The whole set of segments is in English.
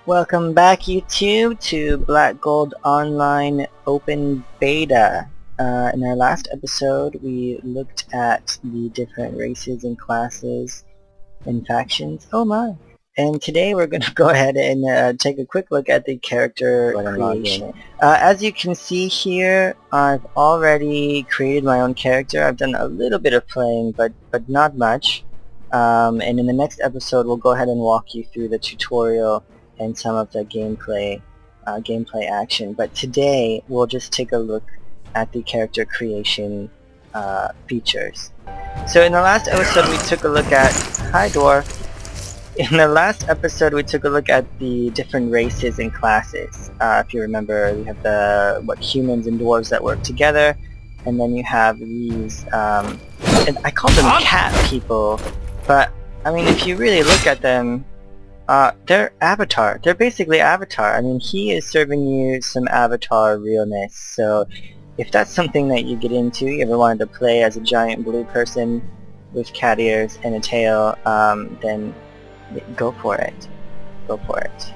Welcome back YouTube to Black Gold Online Open Beta. In our last episode we looked at the different races and classes and factions. Oh my! And today we're going to go ahead and take a quick look at the character creation. As you can see here, I've already created my own character. I've done a little bit of playing, but not much. And in the next episode we'll go ahead and walk you through the tutorial and some of the gameplay action. But today we'll just take a look at the character creation features. So in the last episode we took a look at In the last episode we took a look at the different races and classes. If you remember, we have the humans and dwarves that work together, and then you have these and I call them cat people, but I mean if you really look at them, they're Avatar. They're basically Avatar. I mean, he is serving you some Avatar realness. So, if that's something that you get into, you ever wanted to play as a giant blue person with cat ears and a tail, then go for it. Go for it.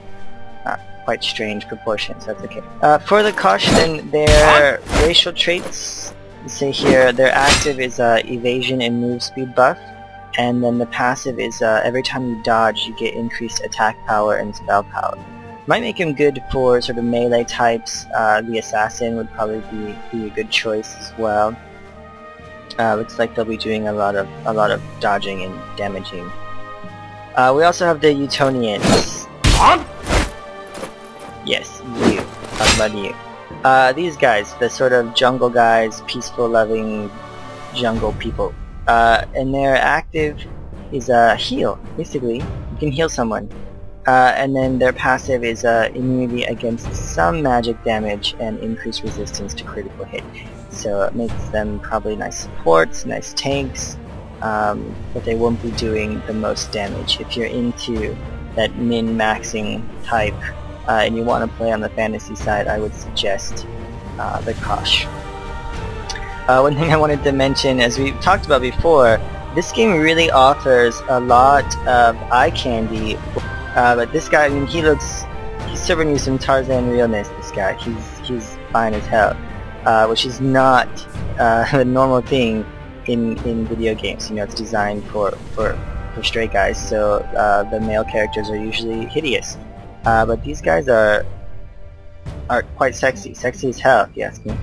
Quite strange proportions. That's okay. For the caution, their racial traits, say here, their active is evasion and move speed buff. And then the passive is every time you dodge you get increased attack power and spell power. Might make him good for sort of melee types. The assassin would probably be a good choice as well. Looks like they'll be doing a lot of dodging and damaging. We also have the Utonians. Yes, you. Talk about you. These guys, the sort of jungle guys, peaceful, loving jungle people. And their active is heal, basically. You can heal someone. And then their passive is immunity against some magic damage and increased resistance to critical hit. So it makes them probably nice supports, nice tanks, but they won't be doing the most damage. If you're into that min-maxing type and you want to play on the fantasy side, I would suggest the Kosh. One thing I wanted to mention, as we talked about before, this game really offers a lot of eye candy, but this guy, I mean, he's serving you some Tarzan realness, this guy. He's fine as hell, which is not a normal thing in video games. You know, it's designed for straight guys, so the male characters are usually hideous. But these guys are quite sexy as hell, if you ask me.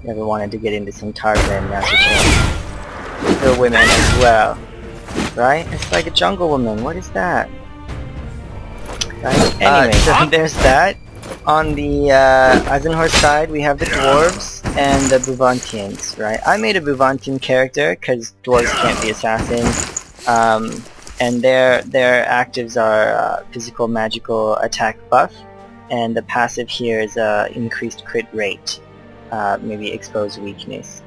Never wanted to get into some Tarzan, now you can. The women as well, right? It's like a jungle woman. What is that? Right? Anyway, so there's that. On the Eisenhorst side, we have the dwarves and the Buvantians, right? I made a Buvantian character because dwarves can't be assassins, and their actives are physical, magical, attack buff, and the passive here is increased crit rate. Maybe expose weakness,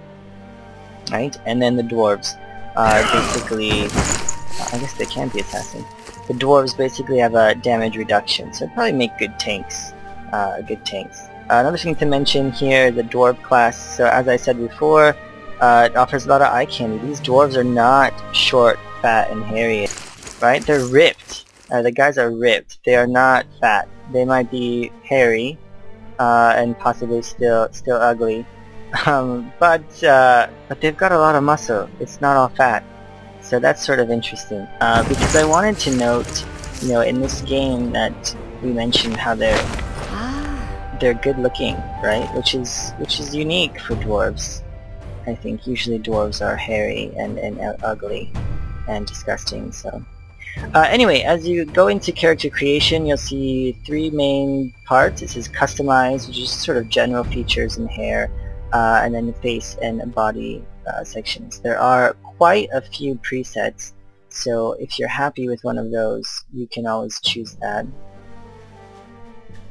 right? And then the dwarves are basically, I guess they can be assassins. The dwarves basically have a damage reduction, so probably make good tanks. Another thing to mention here, the dwarf class. So as I said before, it offers a lot of eye candy. These dwarves are not short, fat, and hairy, right? They're ripped. The guys are ripped. They are not fat. They might be hairy. And possibly still ugly, but they've got a lot of muscle. It's not all fat, so that's sort of interesting. Because I wanted to note, you know, in this game that we mentioned how they're good looking, right? Which is unique for dwarves. I think usually dwarves are hairy and ugly and disgusting. So. Anyway, as you go into character creation, you'll see three main parts. It says customize, which is sort of general features and hair, and then the face and body sections. There are quite a few presets, so if you're happy with one of those, you can always choose that.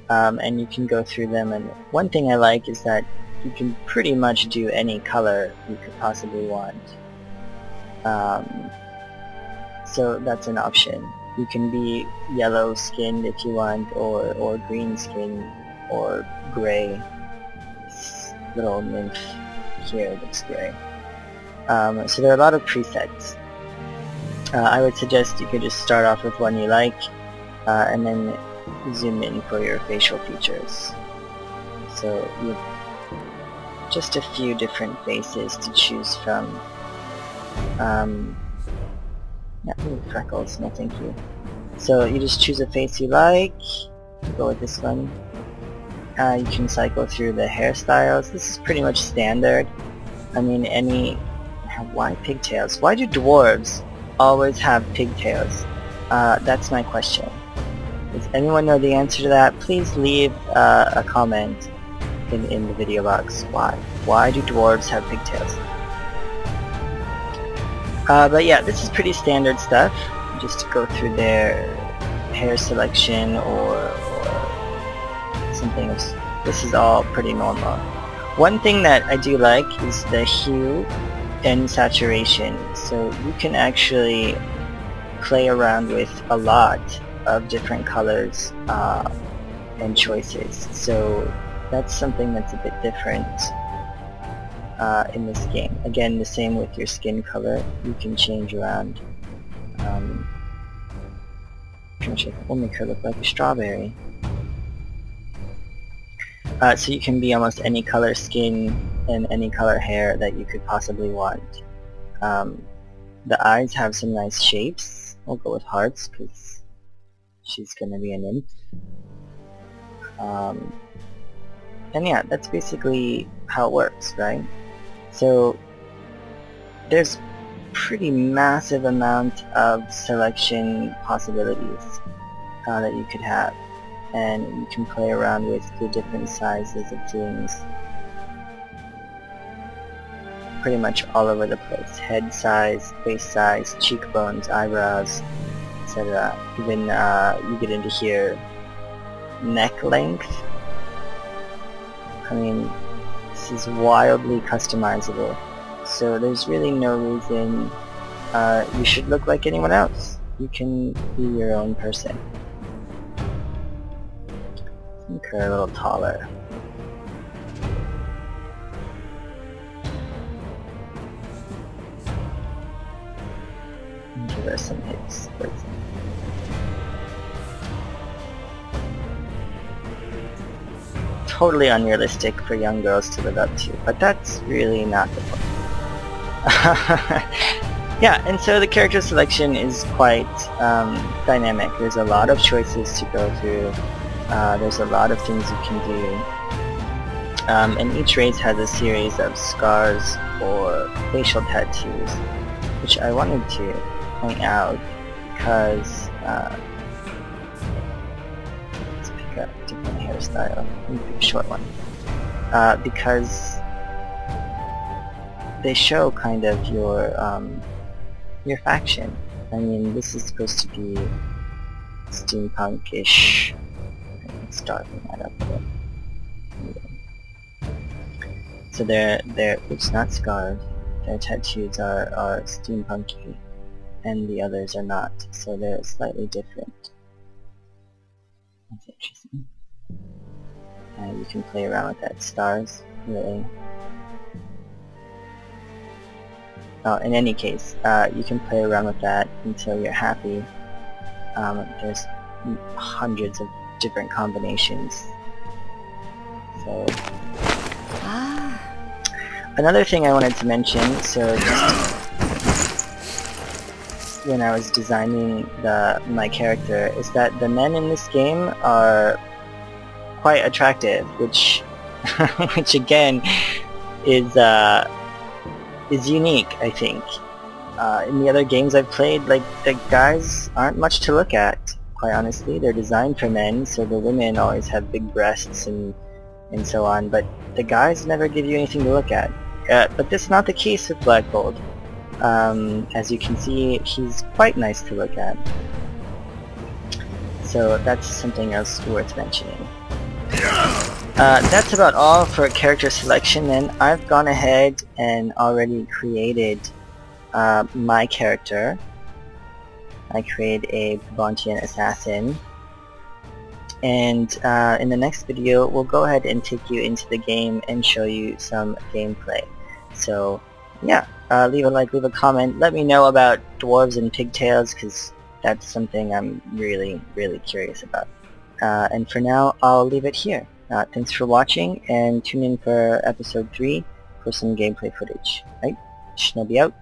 And you can go through them, and one thing I like is that you can pretty much do any color you could possibly want. So that's an option. You can be yellow skinned if you want, or green skinned, or gray. This little nymph here looks gray. So there are a lot of presets. I would suggest you could just start off with one you like, and then zoom in for your facial features. So you have just a few different faces to choose from. Freckles, no thank you. So you just choose a face you like, go with this one. You can cycle through the hairstyles. This is pretty much standard. I mean, why pigtails? Why do dwarves always have pigtails? That's my question. Does anyone know the answer to that? Please leave a comment in the video box. Why? Why do dwarves have pigtails? But yeah, this is pretty standard stuff. Just to go through their hair selection or something else. This is all pretty normal. One thing that I do like is the hue and saturation. So you can actually play around with a lot of different colors and choices. So that's something that's a bit different in this game. Again, the same with your skin color. You can change around. We'll make her look like a strawberry. So you can be almost any color skin and any color hair that you could possibly want. The eyes have some nice shapes. We'll go with hearts because she's gonna be a nymph. And yeah, that's basically how it works, right? So there's pretty massive amount of selection possibilities that you could have, and you can play around with the different sizes of things pretty much all over the place. Head size, face size, cheekbones, eyebrows, etc. Even you get into here, neck length. I mean, this is wildly customizable. So there's really no reason you should look like anyone else. You can be your own person. Make her a little taller. Give her some hips. Totally unrealistic for young girls to live up to, but that's really not the point. Yeah, and so the character selection is quite dynamic. There's a lot of choices to go through. There's a lot of things you can do. And each race has a series of scars or facial tattoos, which I wanted to point out because let's pick a different hairstyle. Let me pick a short one. Because they show kind of your faction. I mean, this is supposed to be steampunk-ish. Let's darken that up a bit. So they're it's not scarred. Their tattoos are steampunky, and the others are not. So they're slightly different. That's interesting. You can play around with that. Stars, really. In any case, you can play around with that until you're happy. There's hundreds of different combinations. So, another thing I wanted to mention, so just when I was designing my character, is that the men in this game are quite attractive, which which again is unique, I think. In the other games I've played, like, the guys aren't much to look at, quite honestly. They're designed for men, so the women always have big breasts and so on, but the guys never give you anything to look at. But this is not the case with Black Gold. As you can see, he's quite nice to look at. So that's something else worth mentioning. That's about all for character selection, and I've gone ahead and already created my character. I created a Bontian assassin, and in the next video we'll go ahead and take you into the game and show you some gameplay. So yeah, leave a like, leave a comment. Let me know about dwarves and pigtails, because that's something I'm really, really curious about. And for now, I'll leave it here. Thanks for watching, and tune in for episode 3 for some gameplay footage. Right? Shinobi out.